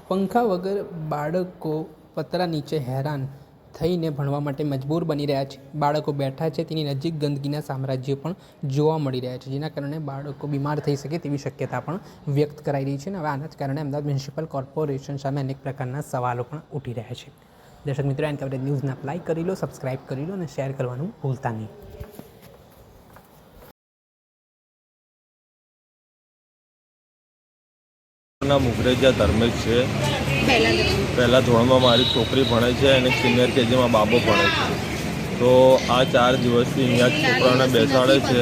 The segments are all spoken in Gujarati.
પંખા વગર બાળકો પતરા નીચે હેરાન થઈને ભણવા માટે મજબૂર બની રહ્યા છે. બાળકો બેઠા છે તેની નજીક ગંદકીના સામ્રાજ્યો પણ જોવા મળી રહ્યા છે, જેના કારણે બાળકો બીમાર થઈ શકે તેવી શક્યતા પણ વ્યક્ત કરાઈ રહી છે. અને હવે આના જ કારણે અમદાવાદ મ્યુનિસિપલ કોર્પોરેશન સામે અનેક પ્રકારના સવાલો પણ ઉઠી રહ્યા છે. દર્શક મિત્રો, એન કવરેજ ન્યૂઝને લાઈક કરી લો, સબસ્ક્રાઇબ કરી લો અને શેર કરવાનું ભૂલતા નહીં. ના મુગરેજા ધર્મેશ છે. પહેલા ધોરણમાં મારી છોકરી ભણે છે અને સિનિયર કેજીમાં બાબો ભણે છે. તો આ 4 દિવસથી અહીંયા છોકરાઓને બેસાડે છે.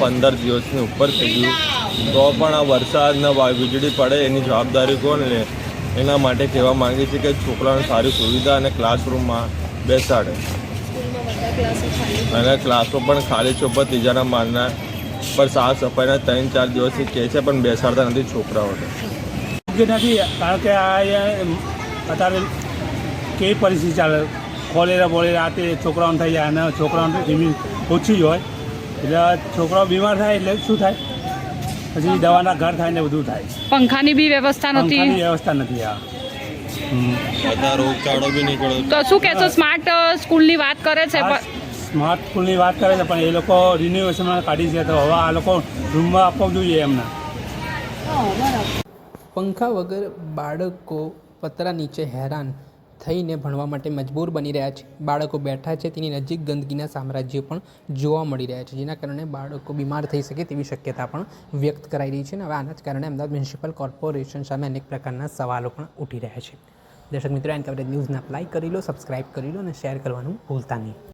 15 દિવસની ઉપર થઈ ગયું તો પણ આ વરસાદના વીજળી પડે એની જવાબદારી કોણ લે? એના માટે કહેવા માંગીએ છીએ કે છોકરાઓને સારી સુવિધા અને ક્લાસરૂમમાં બેસાડે. અને ક્લાસો પણ ખાલી છે ઉપર ત્રીજાના માળના પર સાફ સફાઈના 3-4 દિવસથી કહે છે પણ બેસાડતા નથી છોકરાઓને. નથી, કારણ કે આ અત્યારે કેવી પરિસ્થિતિ ચાલે, કોલેરા તે છોકરાઓને થઈ જાય અને છોકરાઓને ઇમ્યુન ઓછી હોય એટલે છોકરાઓ બીમાર થાય એટલે શું થાય, પછી દવાના ઘર થાય ને બધું થાય. પંખાની બી વ્યવસ્થા નથી. વ્યવસ્થા નથી. બધા રોગચાળો બી નીકળે. તો શું કહેશો? સ્માર્ટ સ્કૂલની વાત કરે છે, સ્માર્ટ સ્કૂલની વાત કરે છે પણ એ લોકો રિન્યુએશનમાં કાઢી છે, તો હવે આ લોકો રૂમમાં આપવું જોઈએ એમને. પંખા વગર બાળકો પતરા નીચે હેરાન થઈને ભણવા માટે મજબૂર બની રહ્યા છે. બાળકો બેઠા છે તેની નજીક ગંદકીના સામ્રાજ્યો પણ જોવા મળી રહ્યા છે, જેના કારણે બાળકો બીમાર થઈ શકે તેવી શક્યતા પણ વ્યક્ત કરાઈ રહી છે. અને હવે આના જ કારણે અમદાવાદ મ્યુનિસિપલ કોર્પોરેશન સામે અનેક પ્રકારના સવાલો પણ ઉઠી રહ્યા છે. દર્શક મિત્રો, એન કવરેજ ન્યૂઝને લાઈક કરી લો, સબસ્ક્રાઇબ કરી લો અને શેર કરવાનું ભૂલતા નહીં.